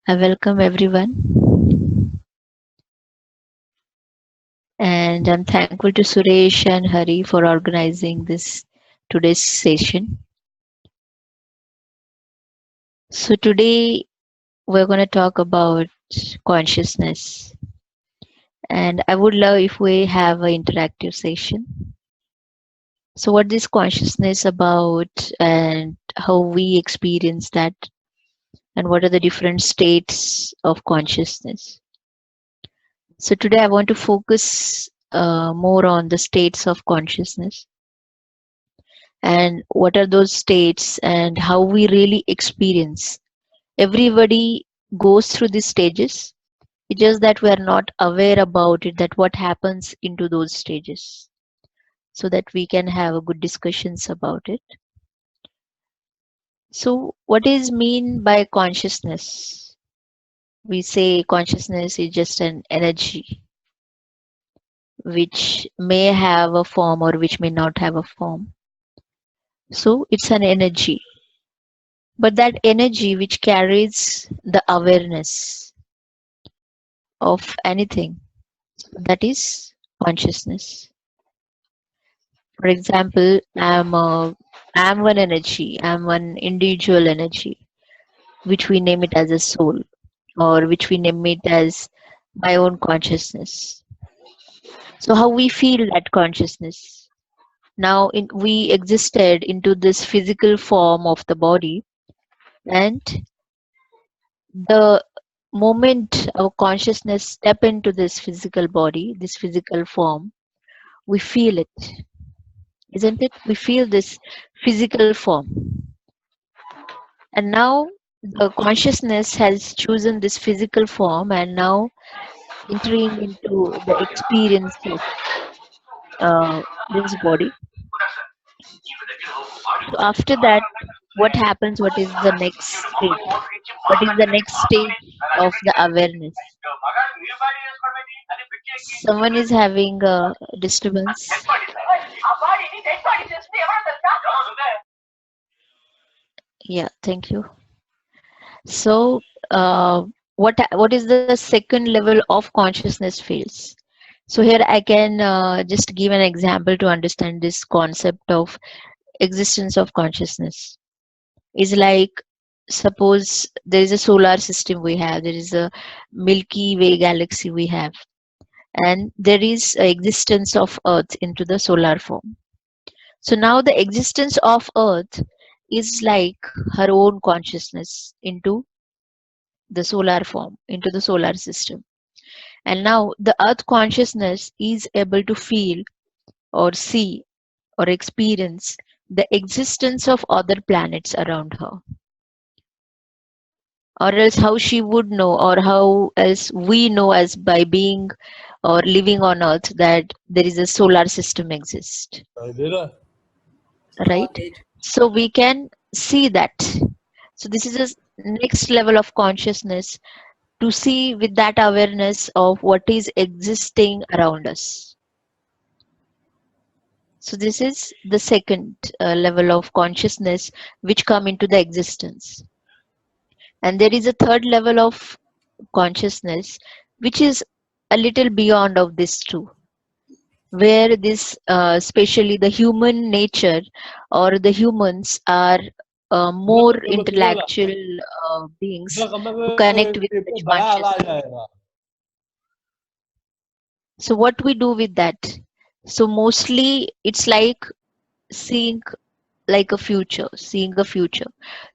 I welcome everyone, and I'm thankful to Suresh and Hari for organizing this today's session. So today we're going to talk about consciousness, and I would love if we have an interactive session. So what is consciousness about, and how we experience that, and what are the different states of consciousness? So today I want to focus more on the states of consciousness and what are those states and how we really experience. Everybody goes through these stages. It's just that we are not aware about it, that what happens into those stages, so that we can have a good discussions about it. So what is mean by consciousness? We say consciousness is just an energy which may have a form or which may not have a form. So it's an energy, but that energy which carries the awareness of anything, that is consciousness. For example, I'm one energy, I'm one individual energy, which we name it as a soul, or which we name it as my own consciousness. So how we feel that consciousness. Now we existed into this physical form of the body, and the moment our consciousness step into this physical body, this physical form, we feel it, isn't it? We feel this physical form. And now the consciousness has chosen this physical form and now entering into the experience of this body. So after that, what happens? What is the next state? What is the next stage of the awareness? Someone is having a disturbance. Yeah, thank you. So, what is the second level of consciousness feels? So here I can just give an example to understand this concept of existence of consciousness. Is like, suppose there is a solar system we have, there is a Milky Way galaxy we have, and there is a existence of Earth into the solar form. So now the existence of Earth is like her own consciousness into the solar form, into the solar system. And now the earth consciousness is able to feel or see or experience the existence of other planets around her. Or else how she would know, or how else we know as by being or living on earth, that there is a solar system exists, right? So we can see that. So this is a next level of consciousness, to see with that awareness of what is existing around us. So this is the second level of consciousness which come into the existence. And there is a third level of consciousness which is a little beyond of this two, where this especially the human nature or the humans are more intellectual beings who connect with such consciousness. So what we do with that? So mostly it's like seeing like a future, seeing a future.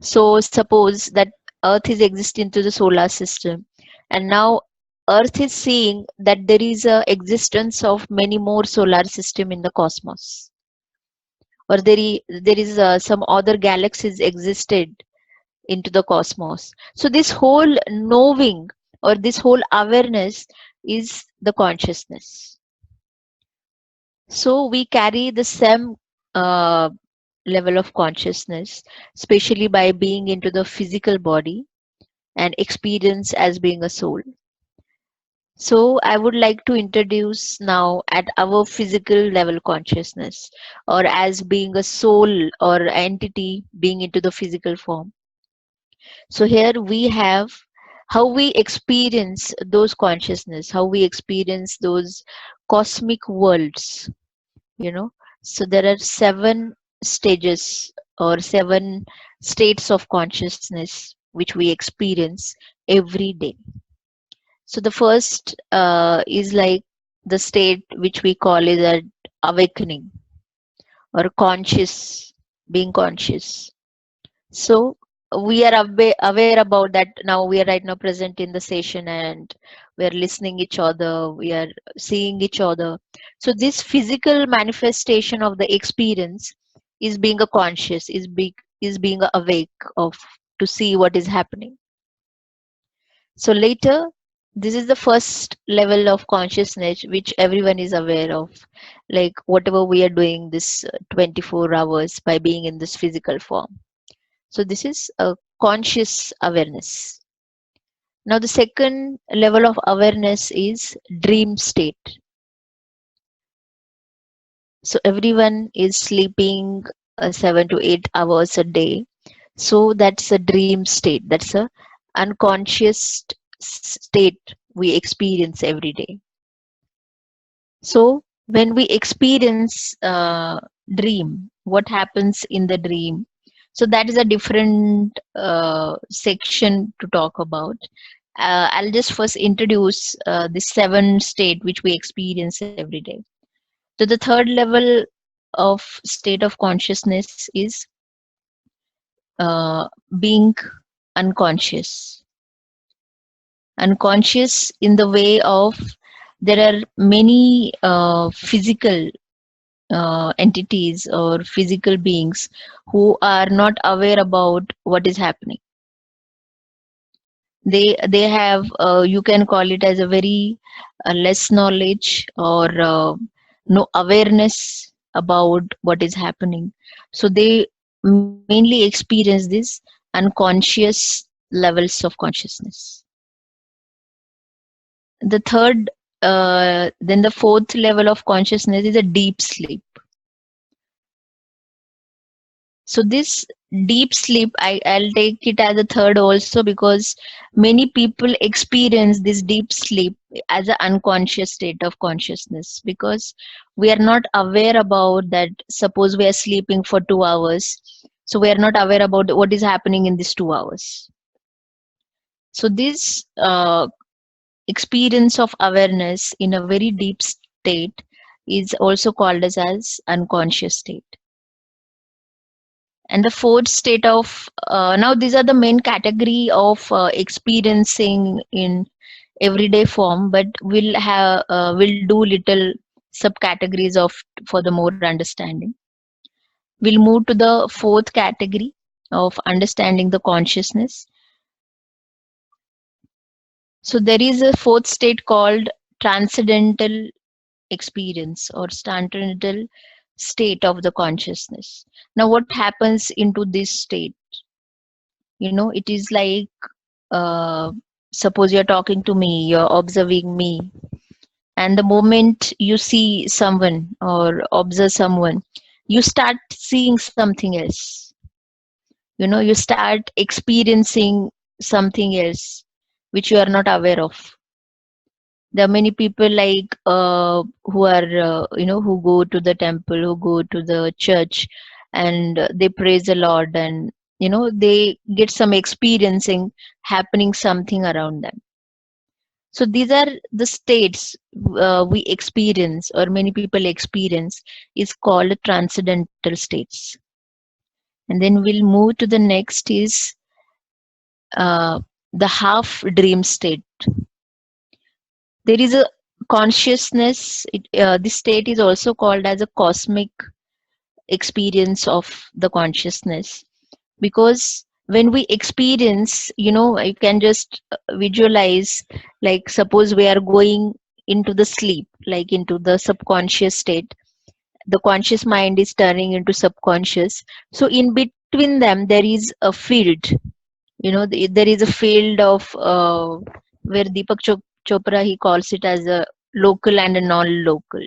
So suppose that Earth is existing to the solar system, and now Earth is seeing that there is a existence of many more solar system in the cosmos, or there is some other galaxies existed into the cosmos. So this whole knowing or this whole awareness is the consciousness. So we carry the same uh, level of consciousness, especially by being into the physical body and experience as being a soul. So I would like to introduce now at our physical level consciousness, or as being a soul or entity being into the physical form. So here we have how we experience those consciousness, how we experience those cosmic worlds, you know. So there are seven stages or seven states of consciousness which we experience every day. So the first is like the state which we call is a awakening or conscious, being conscious. So we are aware about that. Now we are right now present in the session and we are listening each other, we are seeing each other. So this physical manifestation of the experience is being a conscious, is being awake of to see what is happening. So later, this is the first level of consciousness which everyone is aware of, like whatever we are doing this 24 hours by being in this physical form. So this is a conscious awareness. Now the second level of awareness is dream state. So everyone is sleeping 7 to 8 hours a day. So that's a dream state. That's a unconscious state we experience every day. So when we experience dream, what happens in the dream? So that is a different section to talk about. I'll just first introduce the seven state which we experience every day. So the third level of state of consciousness is being unconscious. Unconscious in the way of there are many physical entities or physical beings who are not aware about what is happening. They have you can call it as a very less knowledge or no awareness about what is happening. So they mainly experience this unconscious levels of consciousness. The third then the fourth level of consciousness is a deep sleep. So this deep sleep, I'll take it as a third also, because many people experience this deep sleep as an unconscious state of consciousness, because we are not aware about that. Suppose we are sleeping for 2 hours, so we are not aware about what is happening in these 2 hours. So this experience of awareness in a very deep state is also called as unconscious state. And the fourth state of now these are the main category of experiencing in everyday form, but we'll do little subcategories of for the more understanding. We'll move to the fourth category of understanding the consciousness. So there is a fourth state called transcendental experience or transcendental state of the consciousness. Now what happens into this state? You know, it is like uh, suppose you're talking to me, you're observing me, and the moment you see someone or observe someone, you start seeing something else. You know, you start experiencing something else which you are not aware of. There are many people like who are who go to the temple, who go to the church, and they praise the Lord, and they get some experiencing happening something around them. So these are the states we experience or many people experience, is called transcendental states. And then we'll move to the next is uh, the half dream state. There is a consciousness. This state is also called as a cosmic experience of the consciousness, because when we experience, you can just visualize, like suppose we are going into the sleep, like into the subconscious state. The conscious mind is turning into subconscious. So in between them there is a field. There is a field of where Deepak Chopra, he calls it as a local and a non-local.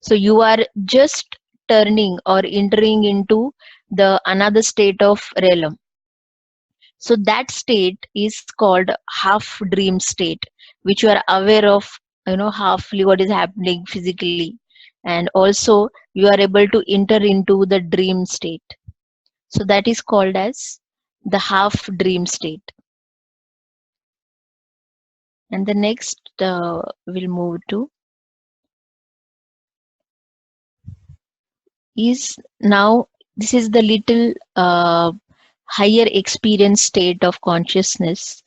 So you are just turning or entering into the another state of realm. So that state is called half dream state, which you are aware of, halfly what is happening physically, and also you are able to enter into the dream state. So that is called as the half dream state. And the next we'll move to is now this is the little higher experience state of consciousness,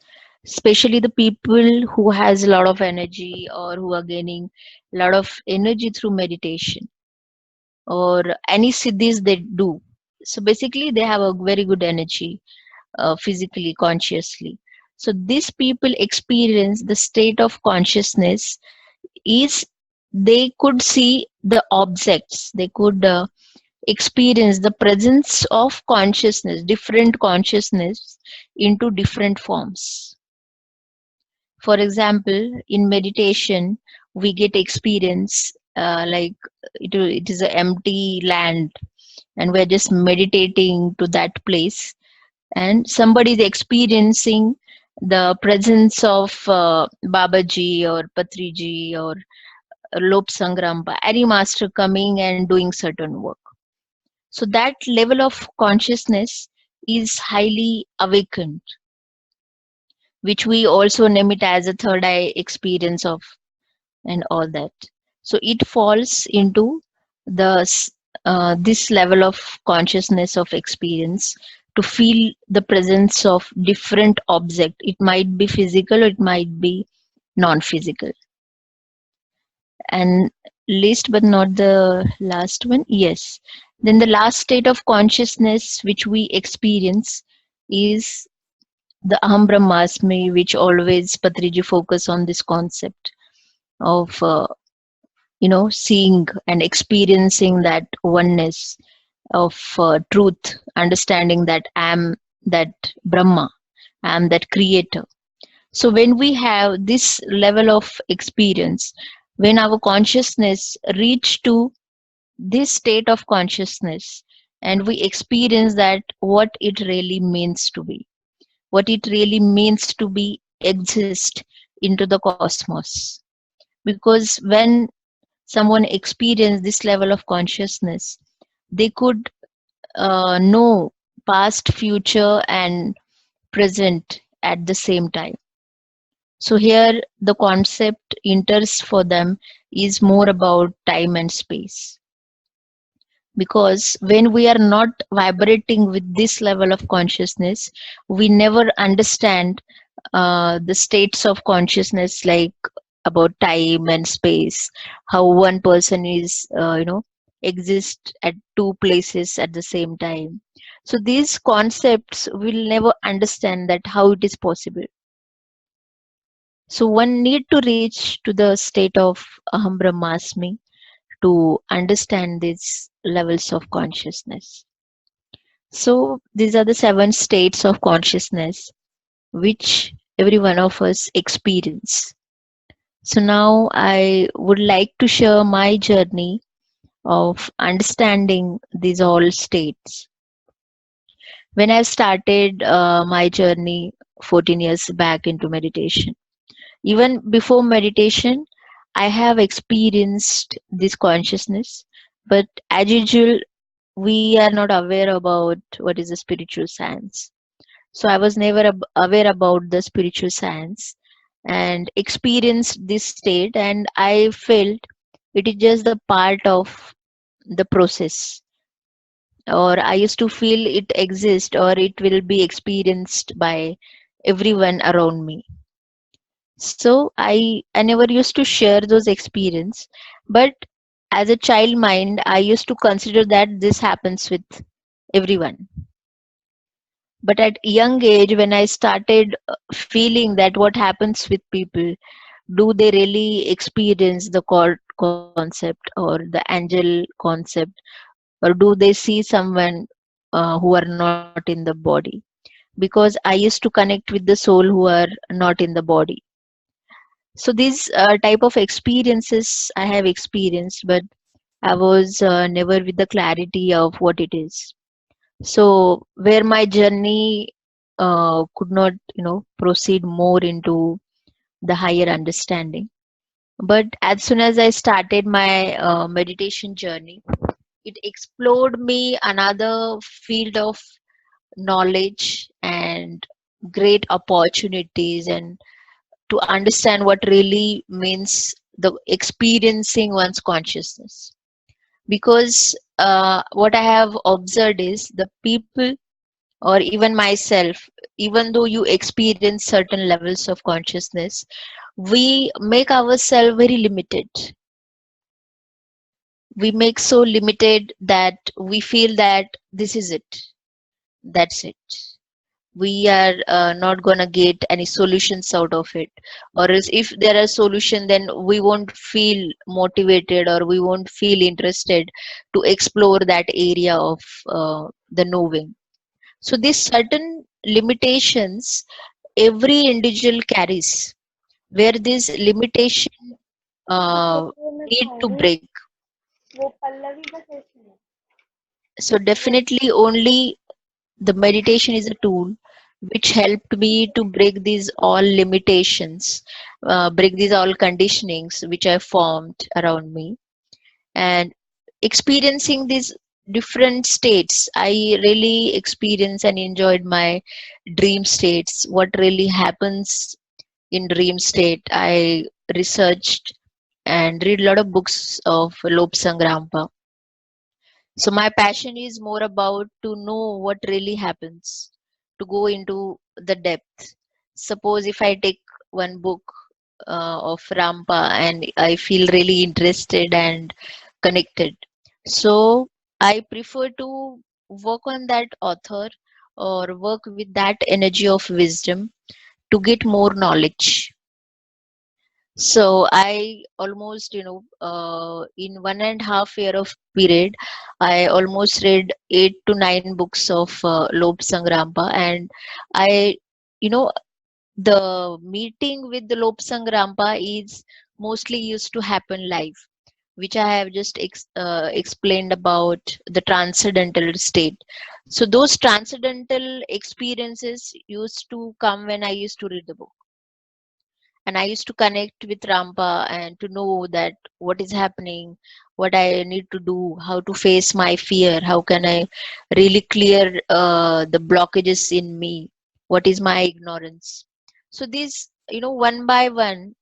especially the people who has a lot of energy or who are gaining a lot of energy through meditation or any siddhis they do. So basically they have a very good energy, physically, consciously. So these people experience the state of consciousness is they could see the objects, they could experience the presence of consciousness, different consciousness into different forms. For example, in meditation, we get experience like it is an empty land, and we're just meditating to that place, and somebody is experiencing the presence of Babaji or Patriji or Lop Sangrampa, any master coming and doing certain work. So that level of consciousness is highly awakened, which we also name it as a third eye experience of and all that. So it falls into this level of consciousness of experience to feel the presence of different object. It might be physical, or it might be non-physical. And least but not the last one, yes. Then the last state of consciousness which we experience is the Aham Brahmasmi, which always Patriji focus on this concept of seeing and experiencing that oneness of truth, understanding that I am that Brahma, I am that creator. So when we have this level of experience, when our consciousness reach to this state of consciousness, and we experience that what it really means to be, what it really means to be exist into the cosmos. Because when someone experience this level of consciousness, they could know past, future, and present at the same time. So here the concept enters for them is more about time and space. Because when we are not vibrating with this level of consciousness, we never understand the states of consciousness, like about time and space, how one person is exist at two places at the same time. So these concepts will never understand that how it is possible. So one need to reach to the state of Aham Brahmasmi to understand these levels of consciousness. So these are the 7 states of consciousness which every one of us experience. So now I would like to share my journey of understanding these all states. When I started my journey 14 years back into meditation, even before meditation, I have experienced this consciousness, but as usual, we are not aware about what is the spiritual science. So I was never aware about the spiritual science and experienced this state, and I felt it is just the part of the process, or I used to feel it exists or it will be experienced by everyone around me. So I never used to share those experience, but as a child mind, I used to consider that this happens with everyone. But at young age, when I started feeling that what happens with people, do they really experience the God concept or the angel concept, or do they see someone who are not in the body? Because I used to connect with the soul who are not in the body. So these type of experiences I have experienced, but I was never with the clarity of what it is. So where my journey could not, proceed more into the higher understanding. But as soon as I started my meditation journey, it explored me another field of knowledge and great opportunities, and to understand what really means the experiencing one's consciousness. Because what I have observed is the people, or even myself, even though you experience certain levels of consciousness, we make ourselves very limited. We make so limited that we feel that this is it, that's it. We are not gonna get any solutions out of it, or else if there are solution, then we won't feel motivated, or we won't feel interested to explore that area of the knowing. So these certain limitations every individual carries, where this limitation अच्छा uh, तो मैं need to खाऊंगी break. वो पल्लवी बस ऐसे है So वो definitely only the meditation is a tool which helped me to break these all limitations, break these all conditionings which I formed around me, and experiencing these different states. I really experienced and enjoyed my dream states. What really happens in dream state? I researched and read a lot of books of Lobsang Rampa. So my passion is more about to know what really happens, to go into the depth. Suppose if I take one book of Rampa and I feel really interested and connected, so I prefer to work on that author or work with that energy of wisdom to get more knowledge. So I almost, in 1.5 year of period, I almost read 8 to 9 books of Lob Sangrampa, and I, you know, the meeting with the Lob Sangrampa is mostly used to happen live, which I have just explained about the transcendental state. So those transcendental experiences used to come when I used to read the book, and I used to connect with Rampa and to know that what is happening, what I need to do, how to face my fear, how can I really clear the blockages in me, what is my ignorance. So these, one by one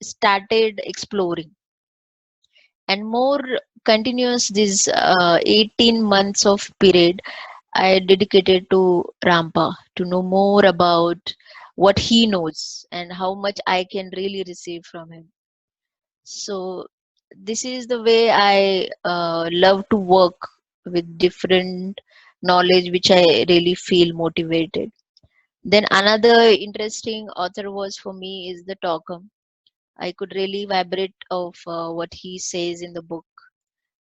started exploring, and more continuous this 18 months of period I dedicated to Rampa, to know more about what he knows and how much I can really receive from him. So this is the way I love to work with different knowledge, which I really feel motivated. Then another interesting author was for me is the Talkham. I could really vibrate of what he says in the book,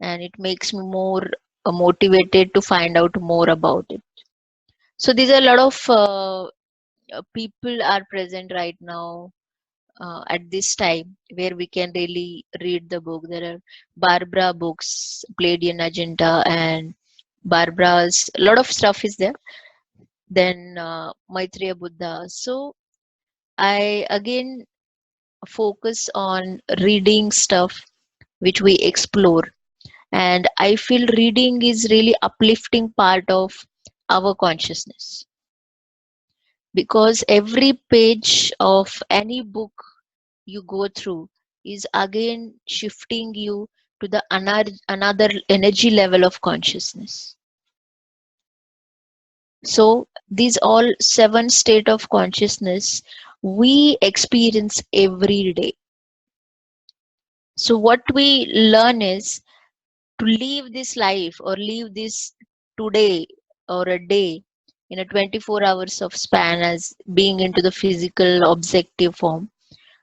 and it makes me more motivated to find out more about it. So these are a lot of people are present right now at this time where we can really read the book. There are Barbara books, Palladian Agenda, and Barbara's a lot of stuff is there. Then Maitreya Buddha. So I again focus on reading stuff which we explore, and I feel reading is really uplifting part of our consciousness, because every page of any book you go through is again shifting you to the another energy level of consciousness. So these all seven state of consciousness we experience every day. So what we learn is to live this life, or live this today or a day in a 24 hours of span as being into the physical objective form.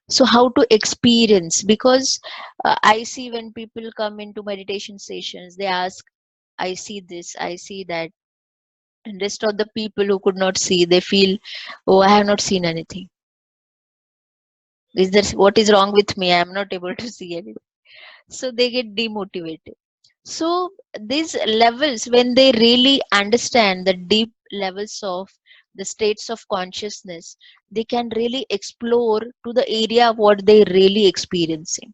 So how to experience? Because I see when people come into meditation sessions, they ask, I see this, I see that, and rest of the people who could not see, they feel, oh, I have not seen anything. Is there what is wrong with me? I am not able to see anything. So they get demotivated. So these levels, when they really understand the deep levels of the states of consciousness, they can really explore to the area of what they really experiencing.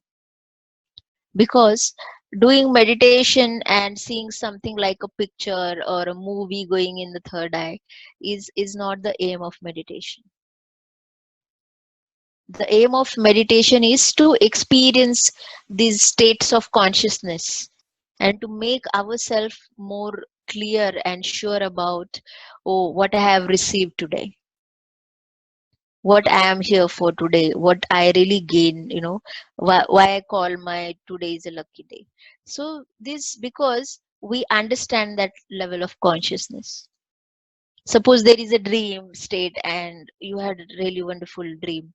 Because doing meditation and seeing something like a picture or a movie going in the third eye is not the aim of meditation. The aim of meditation is to experience these states of consciousness and to make ourselves more clear and sure about, oh, what I have received today, what I am here for today, what I really gain, why I call my today is a lucky day. So this because we understand that level of consciousness. Suppose there is a dream state and you had a really wonderful dream,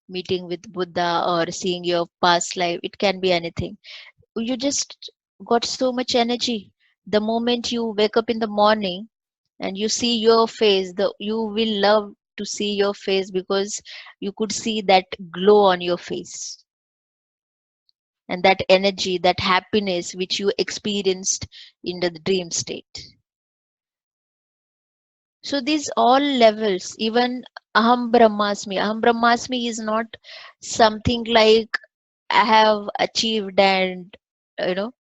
meeting with Buddha or seeing your past life. It can be anything. You just got so much energy. The moment you wake up in the morning and you see your face, you will love to see your face because you could see that glow on your face and that energy, that happiness which you experienced in the dream state. So these all levels, even aham brahmasmi is not something like I have achieved and you know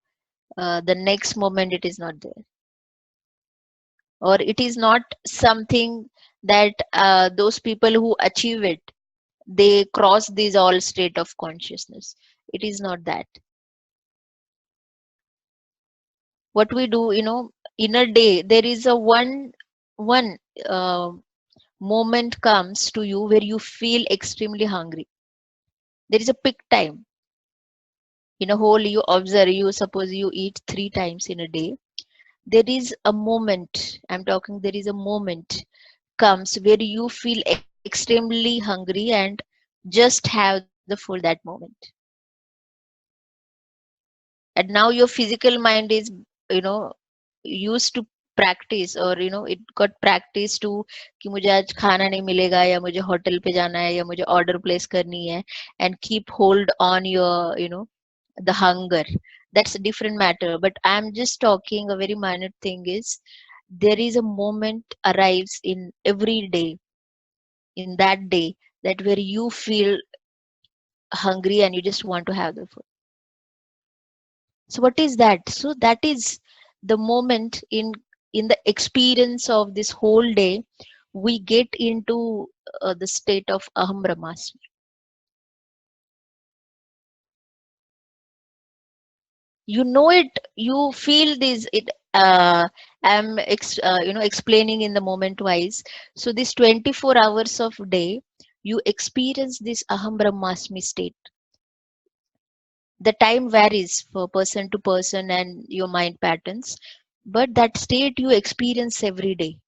the next moment it is not there, or it is not something that those people who achieve it, they cross these all state of consciousness. It is not that. What we do, in a day there is a one uh, moment comes to you where you feel extremely hungry. There is a peak time in a whole. You observe, you suppose you eat 3 times in a day. There is a moment, I'm talking, there is a moment comes where you feel extremely hungry and just have the food that moment. And now your physical mind is you know used to practice, or it got practice to कि मुझे आज खाना नहीं मिलेगा या मुझे hotel पे जाना है या मुझे order place करनी है, and keep hold on your the hunger. That's a different matter, but I'm just talking a very minor thing is there is a moment arrives in every day, in that day, that where you feel hungry and you just want to have the food. So what is that? So that is the moment in the experience of this whole day we get into the state of aham brahmasmi. You know it, you feel this it I'm explaining in the moment wise. So this 24 hours of day you experience this aham brahmasmi state. The time varies for person to person and your mind patterns, but that state you experience every day.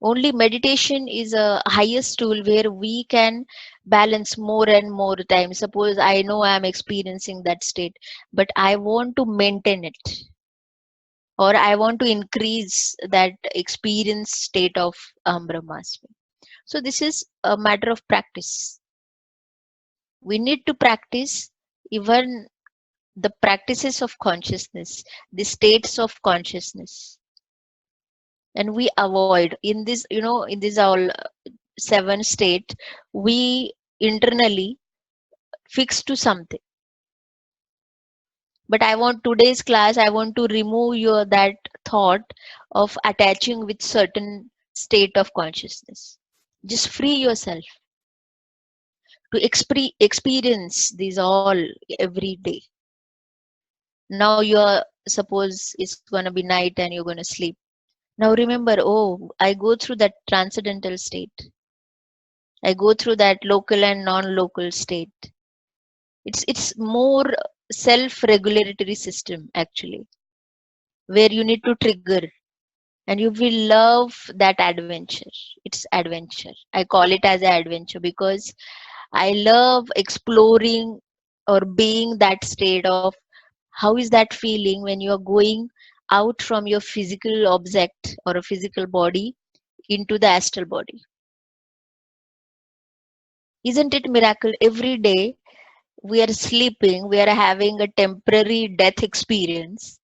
Only meditation is a highest tool where we can balance more and more time. Suppose I know I am experiencing that state, but I want to maintain it, or I want to increase that experience state of brahmasmi. So this is a matter of practice. We need to practice even the practices of consciousness, the states of consciousness, and we avoid in this, in this all 7 state, we internally fix to something. But I want today's class, I want to remove your that thought of attaching with certain state of consciousness. Just free yourself to experience these all every day. Now you're, suppose it's going to be night and you're going to sleep. Now remember, oh, I go through that transcendental state. I go through that local and non-local state. It's more self-regulatory system actually, where you need to trigger, and you will love that adventure. It's adventure. I call it as an adventure because I love exploring or being that state of how is that feeling when you are going out from your physical object or a physical body into the astral body. Isn't it miracle? Every day we are sleeping, we are having a temporary death experience,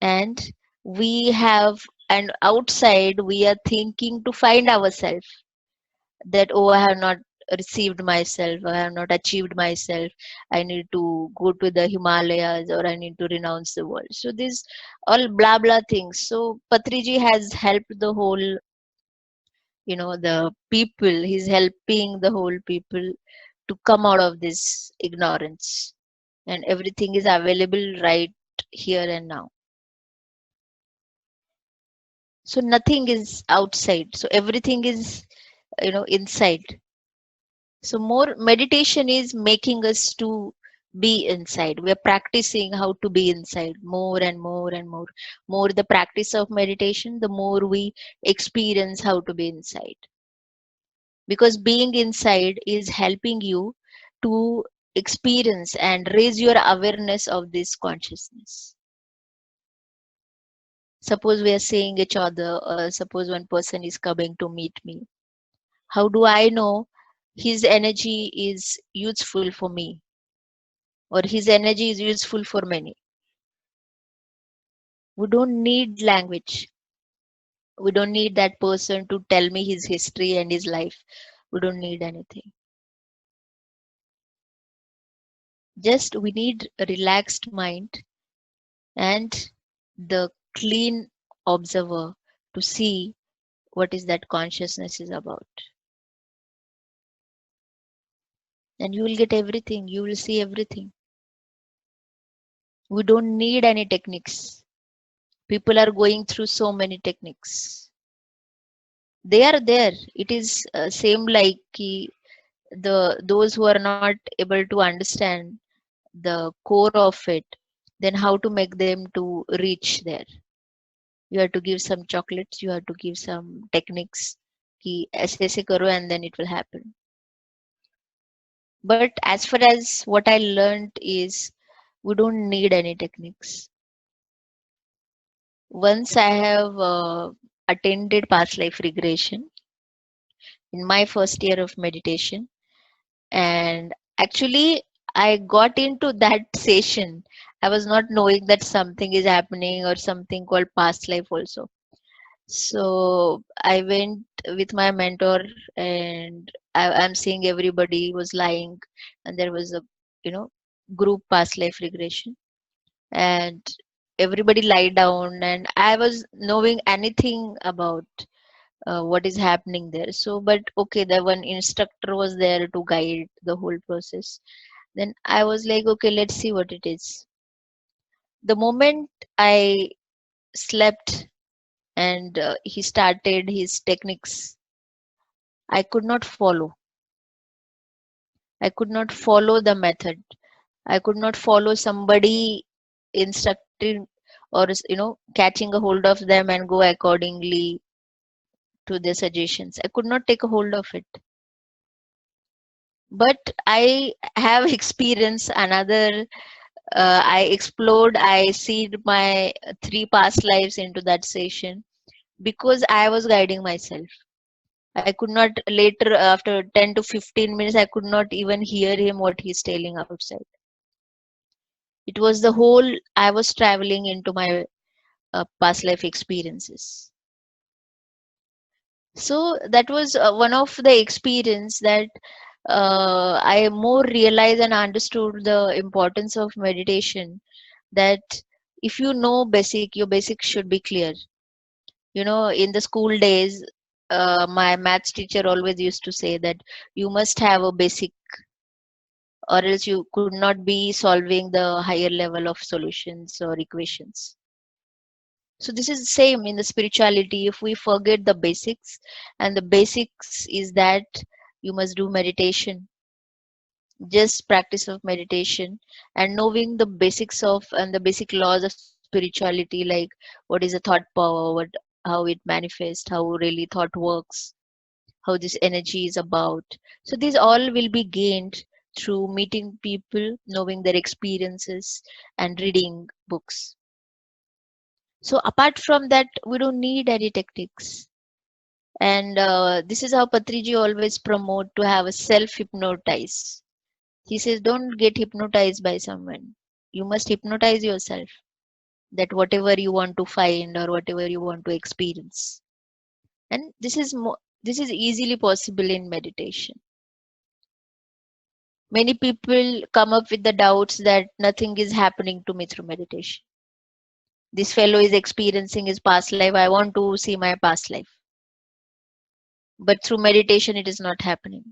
and we have and outside we are thinking to find ourselves, that oh, I have not received myself, I have not achieved myself, I need to go to the Himalayas, or I need to renounce the world. So this all blah blah things. So Patriji has helped the whole, the people. He's helping the whole people to come out of this ignorance, and everything is available right here and now. So nothing is outside, so everything is inside. So more meditation is making us to be inside. We are practicing how to be inside more and more and more. More the practice of meditation, the more we experience how to be inside. Because being inside is helping you to experience and raise your awareness of this consciousness. Suppose we are seeing each other, or suppose one person is coming to meet me. How do I know his energy is useful for me, or his energy is useful for many? We don't need language. We don't need that person to tell me his history and his life. We don't need anything. Just we need a relaxed mind and the clean observer to see what is that consciousness is about. And you will get everything. You will see everything. We don't need any techniques. People are going through so many techniques. They are there. It is same like those who are not able to understand the core of it, then how to make them to reach there? You have to give some chocolates. You have to give some techniques. कि ऐसे ऐसे करो and then it will happen. But as far as what I learned is, we don't need any techniques. Once I have attended past life regression in my first year of meditation, and actually I got into that session. I was not knowing that something is happening or something called past life also. So I went with my mentor, and I'm seeing everybody was lying, and there was a you know group past life regression, and everybody lie down, and I was knowing anything about what is happening there. So, but okay, the one instructor was there to guide the whole process. Then I was like, okay, let's see what it is. The moment I slept and he started his techniques, I could not follow. I could not follow the method. I could not follow somebody instructing, or catching a hold of them and go accordingly to their suggestions. I could not take a hold of it. But I have experienced another. I explored. I seed my three past lives into that session because I was guiding myself. I could not later, after 10 to 15 minutes, I could not even hear him what he's telling outside. It was the whole, I was traveling into my past life experiences. So that was one of the experience that I more realized and understood the importance of meditation. That if you know basic, your basic should be clear. In the school days, my maths teacher always used to say that you must have a basic, or else you could not be solving the higher level of solutions or equations. So this is the same in the spirituality. If we forget the basics, and the basics is that you must do meditation, just practice of meditation, and knowing the basics of and the basic laws of spirituality, like what is a thought power, how it manifests, how really thought works, how this energy is about. So these all will be gained through meeting people, knowing their experiences, and reading books. So apart from that, we don't need any techniques. And this is how Patriji always promote to have a self hypnotize. He says, don't get hypnotized by someone. You must hypnotize yourself. that whatever you want to find or whatever you want to experience. And this is easily possible in meditation. Many people come up with the doubts that nothing is happening to me through meditation. This fellow is experiencing his past life. I want to see my past life. But through meditation, it is not happening.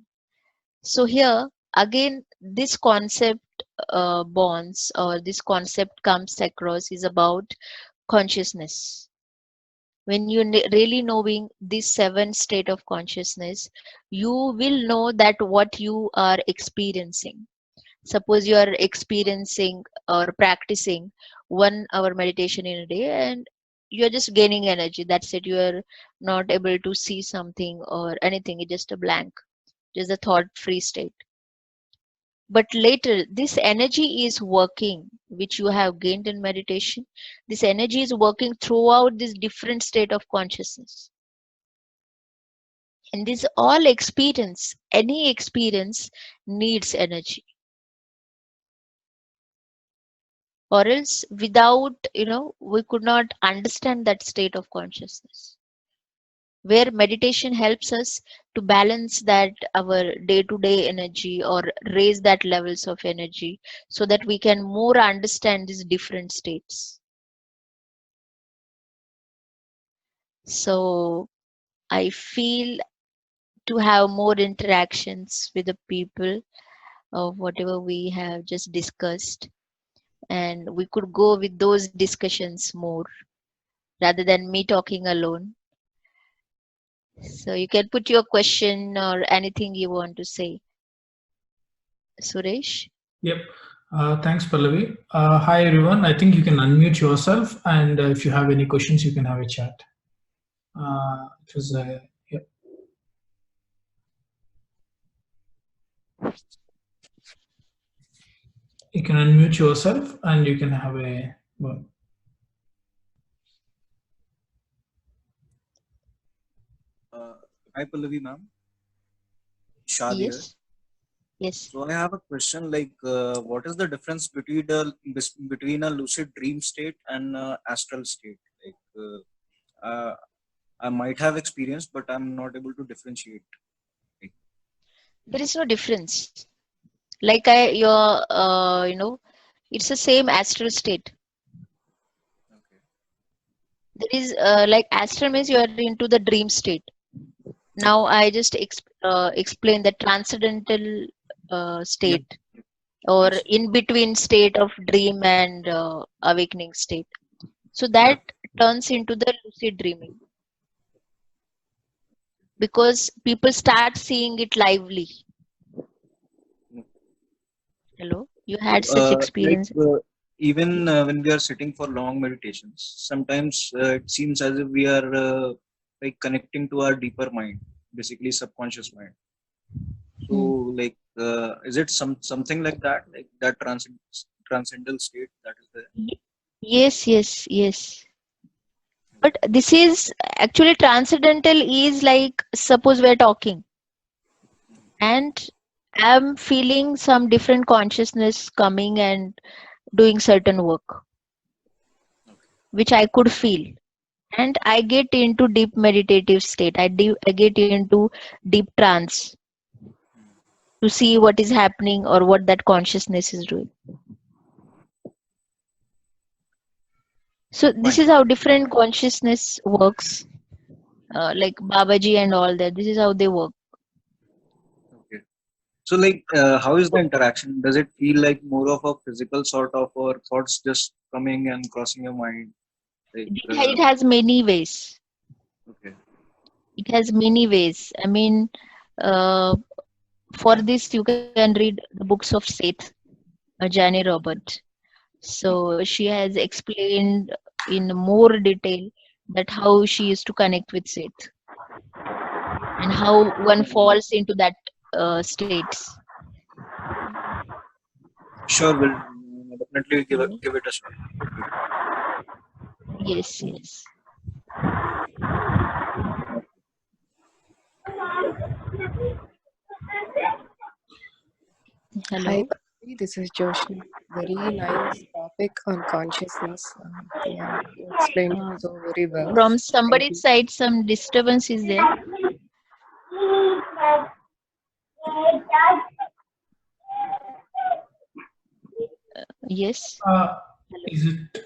So here, again, this concept bonds or this concept comes across is about consciousness. When you really knowing this seven state of consciousness, you will know that what you are experiencing. Suppose you are experiencing or practicing 1 hour meditation in a day and you are just gaining energy. That's it. You are not able to see something or anything. It's just a blank, just a thought free state. But later, this energy is working, which you have gained in meditation. This energy is working throughout this different state of consciousness. And this all experience, any experience needs energy. Or else without, we could not understand that state of consciousness. Where meditation helps us to balance that our day-to-day energy or raise that levels of energy so that we can more understand these different states. So I feel to have more interactions with the people of whatever we have just discussed, and we could go with those discussions more rather than me talking alone. So you can put your question or anything you want to say. Suresh? Yep. Thanks, Pallavi. Hi, everyone. I think you can unmute yourself, and if you have any questions, you can have a chat. It was, yep. You can unmute yourself, and you can have a word. Hi Pallavi ma'am, Shad here. Yes. Yes. So I have a question like what is the difference between a lucid dream state and astral state? Like I might have experienced, but I'm not able to differentiate. There is no difference. Like it's the same astral state. Okay. There is like astral means you are into the dream state. Now I just explain the transcendental state Yep. or Yes. in between state of dream and awakening state. So that turns into the lucid dreaming because people start seeing it lively. Hello, you had such Like experience? even when we are sitting for long meditations, sometimes it seems as if we are like connecting to our deeper mind, basically subconscious mind. So like is it something like that transcendental state that is there? Yes, yes, yes. But this is actually transcendental is like suppose we're talking and I'm feeling some different consciousness coming and doing certain work, which I could feel. And I get into deep meditative state. I get into deep trance to see what is happening or what that consciousness is doing. So this Fine. is how different consciousness works, like Babaji and all that. This is how they work. Okay. So like how is the interaction? Does it feel like more of a physical sort of or thoughts just coming and crossing your mind? Like It has many ways. okay. It has many ways. I mean, uh, for this you can read the books of Seth, Janie Robert. So she has explained in more detail that how she used to connect with Seth and how one falls into that states. Sure, we'll definitely Hello? give it a shot. Yes, yes. Hi, Hello. Pallavi, this is Joshna. Very nice talk topic on consciousness. Yeah, you explained it Uh, so very well. from Thank somebody's you. side, some disturbance is there. Yes. Uh, is it?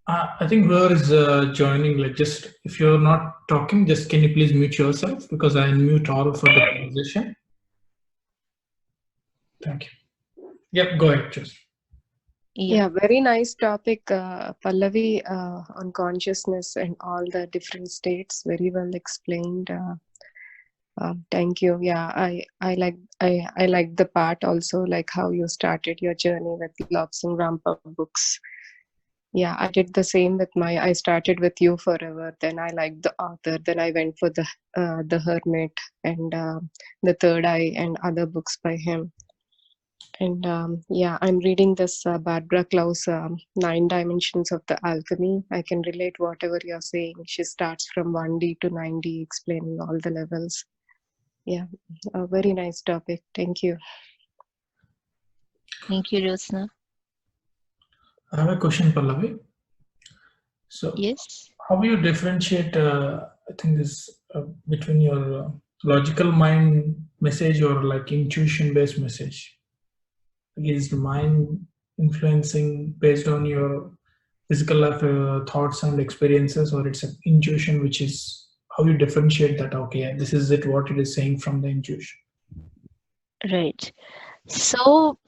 I think whoever is joining, like, just if you're not talking, just can you please mute yourself because I unmute all for the conversation. Thank you. Yep, go ahead, just. Yeah. Yeah, very nice topic, Pallavi, on consciousness and all the different states. Very well explained. Thank you. Yeah, I like the part also, like how you started your journey with Lobsang Rampa books. Yeah, I did the same with I started with You Forever, then I liked the author, then I went for the Hermit and the Third Eye and other books by him. And yeah, I'm reading this Barbara Klaus, Nine Dimensions of the Alchemy. I can relate whatever you're saying. She starts from 1D to 9D, explaining all the levels. Yeah, a very nice topic. Thank you. Thank you, Jyotsna. I have a question, Pallavi. So, Yes. how do you differentiate? I think this between your logical mind message or like intuition-based message. Is the mind influencing based on your physical life thoughts and experiences, or it's an intuition, which is how you differentiate that? Okay, this is it. What it is saying from the intuition. Right. So,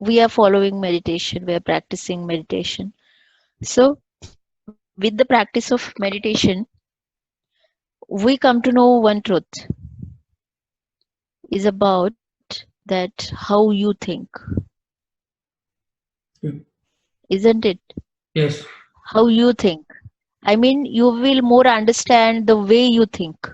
we are following meditation. We are practicing meditation. So, with the practice of meditation, we come to know one truth is about that how you think, isn't it? Yes. How you think. I mean, you will more understand the way you think.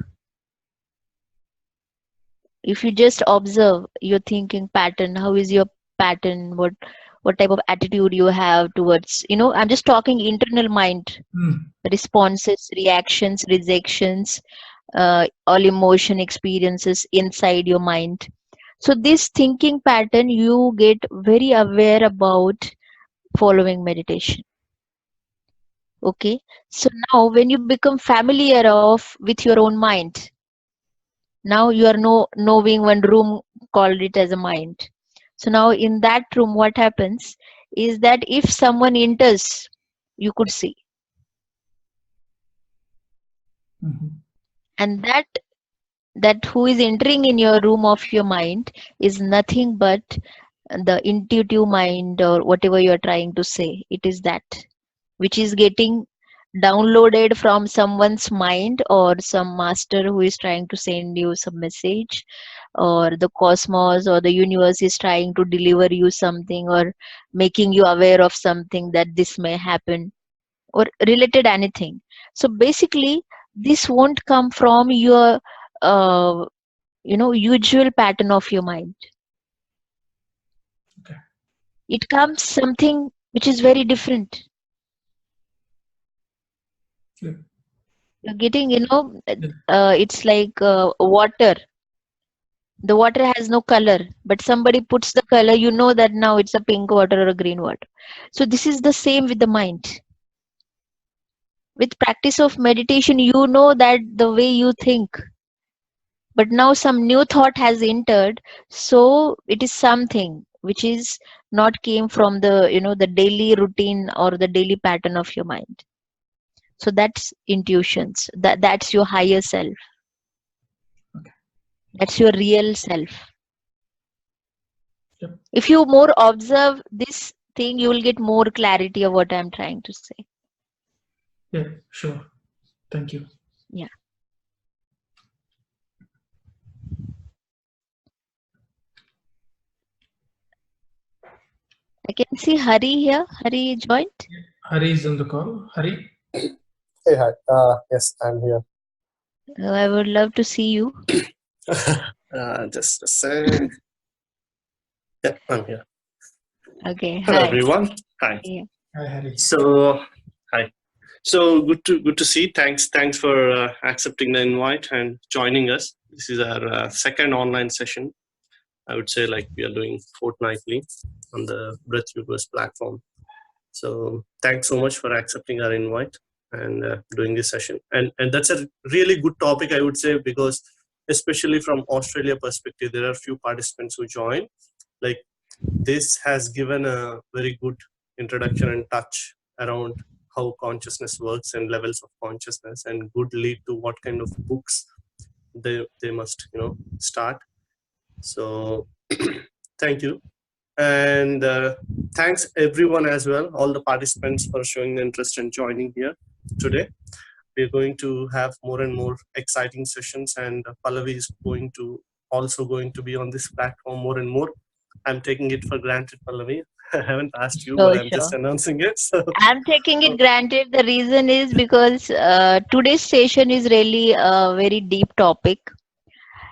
If you just observe your thinking pattern, how is your pattern, what type of attitude you have towards, I'm just talking internal mind, responses, reactions, rejections, all emotion experiences inside your mind. So this thinking pattern, you get very aware about following meditation. Okay, so now when you become familiar with your own mind, now you are knowing one room, called it as a mind. So now in that room, what happens is that if someone enters, you could see. And that who is entering in your room of your mind is nothing but the intuitive mind, or whatever you are trying to say. It is that which is getting downloaded from someone's mind, or some master who is trying to send you some message, or the cosmos or the universe is trying to deliver you something, or making you aware of something that this may happen, or related anything. So basically this won't come from your uh, usual pattern of your mind. Okay. It comes something which is very different. Yeah. You're getting, it's like water. The water has no color, but somebody puts the color, you know that now it's a pink water or a green water. So this is the same with the mind. With practice of meditation, you know that the way you think, but now some new thought has entered, so it is something which is not came from the daily routine or the daily pattern of your mind. So that's intuitions. That's your higher self. Okay. That's your real self. Yep. If you more observe this thing, you will get more clarity of what I'm trying to say. Yeah, sure. Thank you. Yeah. I can see Hari here. Hari joined. Hari is on the call. Hari. Hey, hi. Yes, I'm here. I would love to see you. Just a sec. Yeah, I'm here. Okay. Hello, Hi. everyone. Hi. Yeah. Hi, Hari. So, hi. So good to see. Thanks for accepting the invite and joining us. This is our second online session. I would say, like, we are doing fortnightly. on the Breath Universe platform. So thanks so much for accepting our invite and doing this session. And that's a really good topic, I would say, because especially from Australia perspective, there are few participants who join. Like, this has given a very good introduction and touch around how consciousness works and levels of consciousness, and good lead to what kind of books they must start. So thank you, and thanks everyone as well, all the participants, for showing interest in joining here today. We're going to have more and more exciting sessions, and Pallavi is also going to be on this platform more and more. I'm taking it for granted, Pallavi. I haven't asked you, but I'm just announcing it. So I'm taking it granted. The reason is because today's session is really a very deep topic.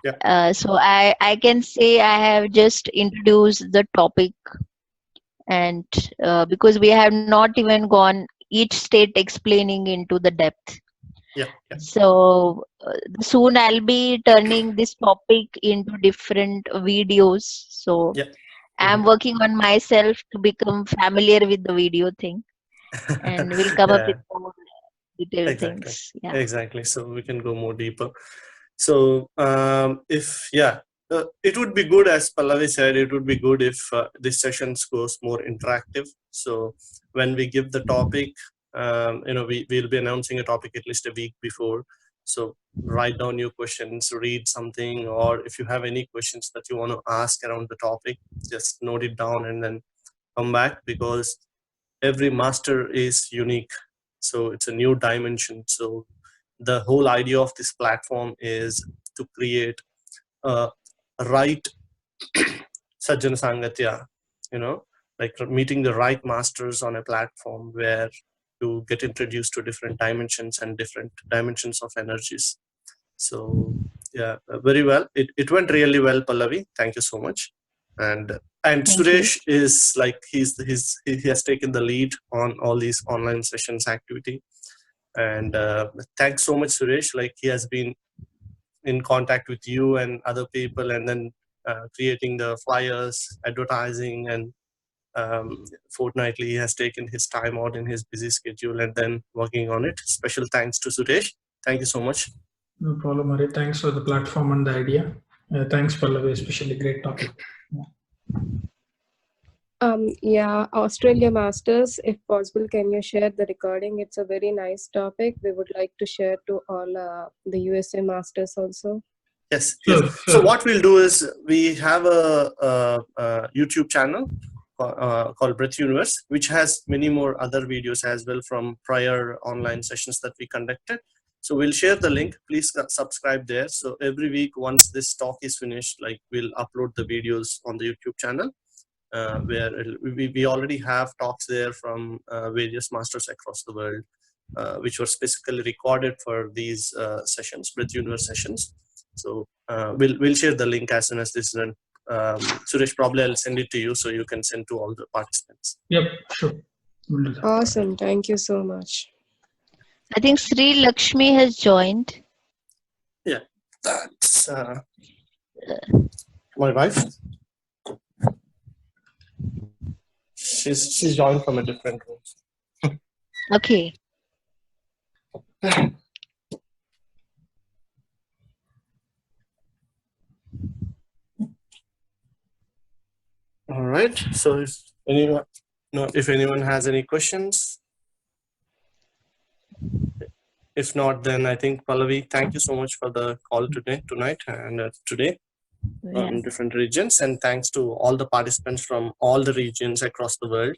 Yeah. So I can say I have just introduced the topic, and because we have not even gone each state explaining into the depth. Yeah. So soon I'll be turning this topic into different videos. So Yeah. I'm working on myself to become familiar with the video thing, and we'll come up with more detailed things. Yeah. Exactly. So we can go more deeper. So it would be good, as Pallavi said, it would be good if this sessions goes more interactive. So when we give the topic, we'll be announcing a topic at least a week before. So write down your questions, read something, or if you have any questions that you want to ask around the topic, just note it down and then come back, because every master is unique. So it's a new dimension. So the whole idea of this platform is to create a right Sajjana Sangatya, like meeting the right masters on a platform where you get introduced to different dimensions and different dimensions of energies. So yeah, very well. It went really well, Pallavi. Thank you so much. And Suresh is like, he has taken the lead on all these online sessions activity. And thanks so much, Suresh. Like, he has been in contact with you and other people, and then creating the flyers, advertising, and fortnightly he has taken his time out in his busy schedule and then working on it. Special thanks to Suresh. Thank you so much. No problem, Hari. Thanks for the platform and the idea. Thanks, Pallavi, especially great topic. Yeah, Australia Masters, if possible, can you share the recording? It's a very nice topic. We would like to share to all the USA Masters also. Yes. Sure. So what we'll do is, we have a YouTube channel called Breath Universe, which has many more other videos as well from prior online sessions that we conducted. So we'll share the link. Please subscribe there. So every week, once this talk is finished, like, we'll upload the videos on the YouTube channel, where we already have talks there from various masters across the world, which were specifically recorded for these sessions, Breath Universe sessions. So we'll share the link as soon as this is done. Suresh, probably I'll send it to you so you can send to all the participants. Yep, sure. We'll do that. Awesome. Thank you so much. I think Sri Lakshmi has joined. Yeah, that's my wife. She's joined from a different room. Okay. All right. So if anyone has any questions, if not, then I think, Pallavi, thank you so much for the call tonight and today on different regions, and thanks to all the participants from all the regions across the world.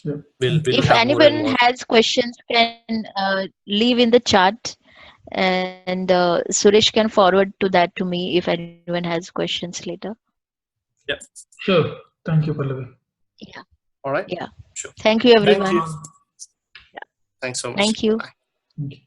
If anyone has questions, can leave in the chat, and Suresh can forward that to me if anyone has questions later. Yeah. Sure. Thank you, Pallavi. Yeah. All right. Yeah. Sure. Thank you, everyone. Thank you. Thanks so much. Thank you. Bye. Thank you.